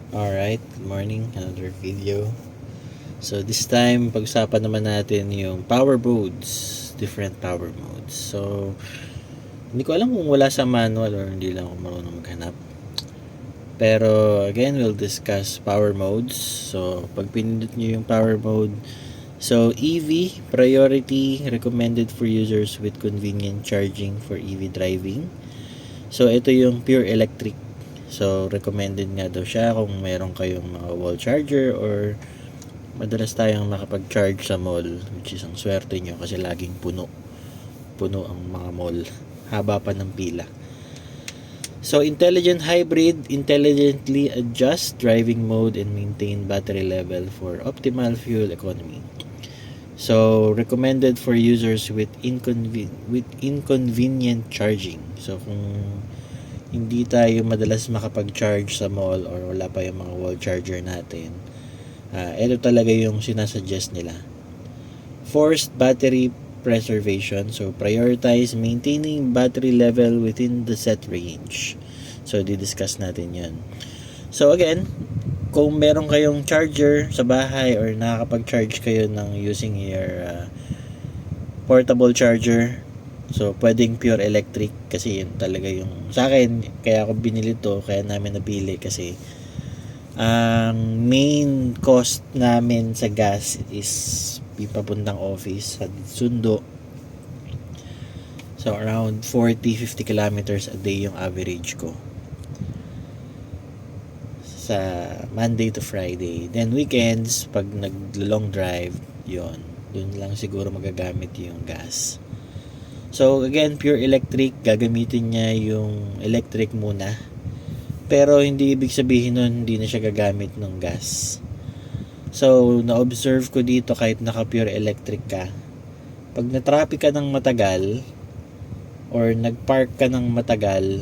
Alright, good morning. Another video. So this time, pag-usapan naman natin yung power modes. Different power modes. So, hindi ko alam kung wala sa manual or hindi lang ako marunong maghanap. Pero again, we'll discuss power modes. So, pag pinindot nyo yung power mode, so EV, priority, recommended for users with convenient charging for EV driving. So, ito yung pure electric. So, recommended nga daw siya kung meron kayong mga wall charger or madalas tayong nakapag-charge sa mall, which is ang swerte nyo kasi laging puno ang mga mall, haba pa ng pila. So, intelligent hybrid, intelligently adjust driving mode and maintain battery level for optimal fuel economy. So, recommended for users with inconvenient charging. So, kung hindi tayo madalas makapag-charge sa mall or wala pa yung mga wall charger natin, ito talaga yung sinasuggest nila. Forced battery preservation. So, prioritize maintaining battery level within the set range. So, di-discuss natin yan. So, again, kung meron kayong charger sa bahay or nakakapag-charge kayo ng using your portable charger, so pwedeng pure electric kasi yun talaga yung sa akin, kaya ako binili to, kaya namin napili kasi ang main cost namin sa gas is papuntang office sa Sundo. So around 40-50 kilometers a day yung average ko sa Monday to Friday. Then weekends, pag nag-long drive, yon dun lang siguro magagamit yung gas. So again, pure electric, gagamitin niya yung electric muna. Pero hindi ibig sabihin nun hindi na siya gagamit ng gas. So na-observe ko dito kahit naka pure electric ka, pag na-traffic ka ng matagal or nag-park ka ng matagal,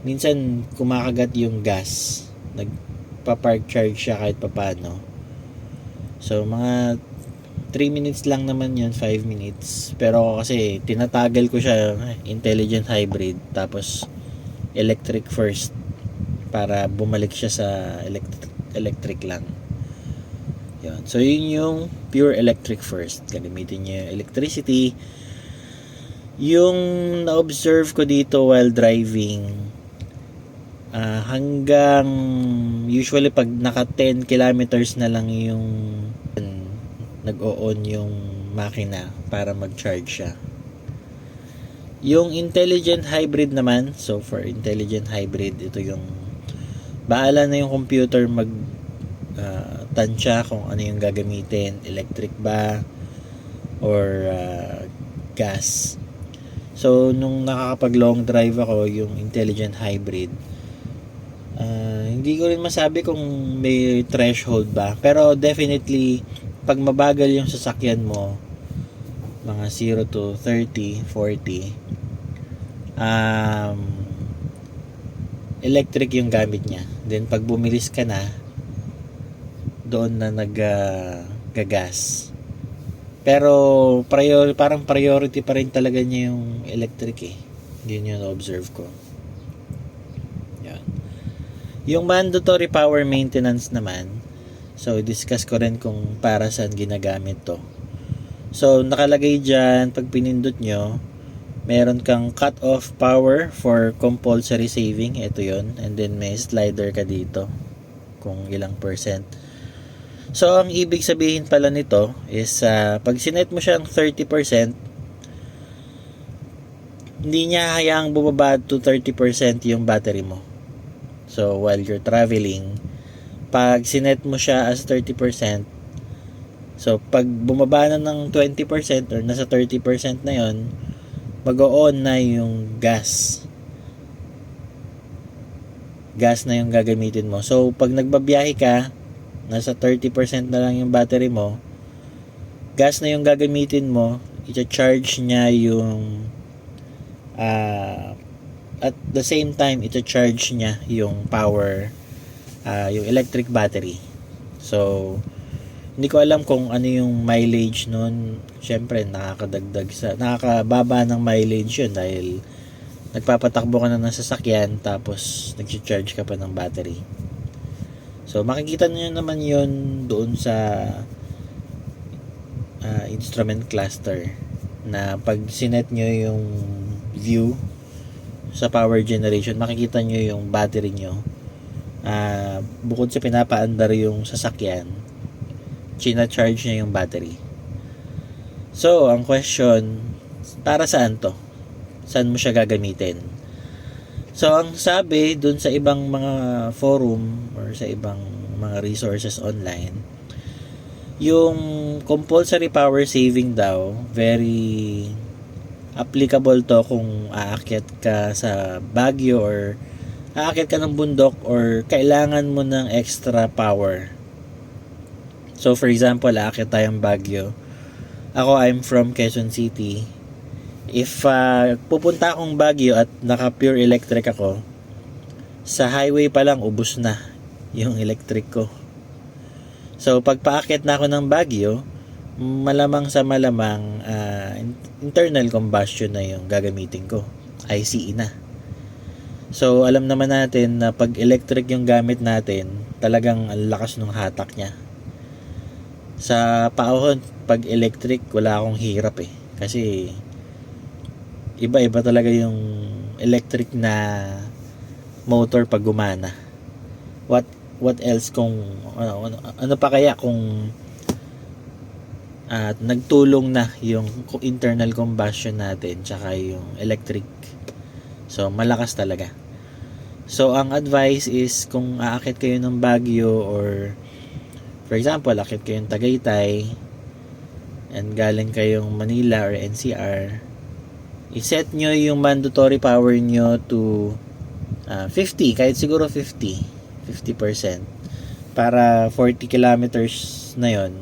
minsan kumakagat yung gas. Nagpa-park charge siya kahit papano. So mga 3 minutes lang naman yun, 5 minutes. Pero kasi tinatagal ko siya intelligent hybrid tapos electric first para bumalik siya sa electric lang. Yun. So yun yung pure electric first. Gagamitin niya yung electricity. Yung na-observe ko dito while driving, hanggang usually pag naka 10 kilometers na lang yung nag-o-on yung makina para mag-charge siya. Yung intelligent hybrid naman, so for intelligent hybrid, ito yung baala na yung computer mag tansya kung ano yung gagamitin, electric ba or gas. So nung nakakapag long drive ako, yung intelligent hybrid, hindi ko rin masabi kung may threshold ba, pero definitely pag mabagal yung sasakyan mo, mga 0 to 30, 40, electric yung gamit niya. Then pag bumilis ka na, doon na nag-gas. Pero parang priority pa rin talaga niya yung electric eh. Yun yung observe ko. Yan. Yung mandatory power maintenance naman, so discuss ko rin kung para saan ginagamit to. So nakalagay dyan, pag pinindot nyo, meron kang cut off power for compulsory saving. Ito yon. And then may slider ka dito kung ilang percent. So ang ibig sabihin pala nito is pag sinet mo siyang 30%, hindi niya hayaang bumaba to 30% yung battery mo. So while you're traveling, pag sinet mo siya as 30%, so pag bumaba na ng 20% or nasa 30% na yon, mag-o-on na yung gas na yung gagamitin mo. So pag nagbabiyahe ka, nasa 30% na lang yung battery mo, gas na yung gagamitin mo, i-charge niya yung at the same time i-charge niya yung power, yung electric battery. So hindi ko alam kung ano yung mileage nun. Syempre nakakababa ng mileage yun dahil nagpapatakbo ka na ng sasakyan tapos nag-charge ka pa ng battery. So makikita niyo naman yon doon sa instrument cluster, na pag sinet nyo yung view sa power generation, makikita nyo yung battery nyo. Bukod sa pinapaandar yung sasakyan, china-charge niya yung battery. So ang question, para saan to? Saan mo siya gagamitin? So ang sabi dun sa ibang mga forum or sa ibang mga resources online, yung compulsory power saving daw, very applicable to kung aakyat ka sa Baguio or aakyat ka ng bundok or kailangan mo ng extra power. So for example, aakyat tayong Baguio. Ako, I'm from Quezon City. If pupunta akong Baguio at naka pure electric ako, sa highway pa lang ubos na yung electric ko. So pag paakyat na ako ng Baguio, malamang sa malamang internal combustion na yung gagamitin ko, ICE na. So alam naman natin na pag electric yung gamit natin, talagang ang lakas ng hatak niya. Sa paahon, pag electric, wala akong hirap kasi iba-iba talaga yung electric na motor pag gumana. What else kung ano pa kaya kung nagtulong na yung internal combustion natin tsaka yung electric. So malakas talaga. So ang advice is, kung aakit kayo ng Baguio or for example aakit kayo ng Tagaytay and galing kayong Manila or NCR, i-set nyo yung mandatory power nyo to 50, kahit siguro 50% para 40 kilometers na yon,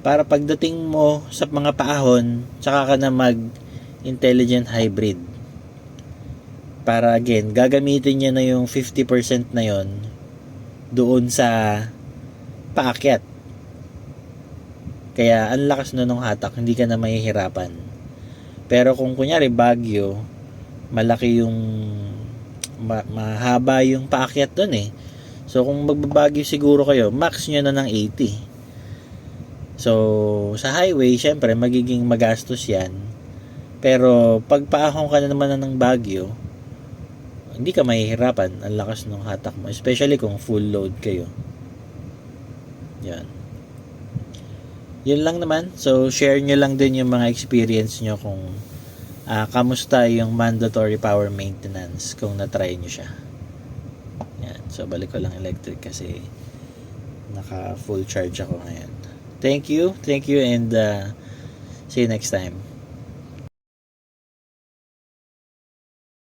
para pagdating mo sa mga paahon, tsaka ka na mag intelligent hybrid, para again gagamitin niya na yung 50% na yon doon sa paakyat. Kaya ang lakas ng hatak, hindi ka na mahihirapan. Pero kung kunyari Baguio, malaki yung mahaba yung paakyat doon So kung magbabagyo siguro kayo, max nyo na ng 80. So sa highway, syempre magiging magastos yan. Pero pag paahon ka na naman ng Baguio, hindi ka mahihirapan. Ang lakas ng hatak mo, especially kung full load kayo. Yan. Yun lang naman. So share nyo lang din yung mga experience nyo kung kamusta yung mandatory power maintenance kung na-try nyo siya. Yan. So balik ko lang electric kasi naka full charge ako ngayon. Thank you and see you next time.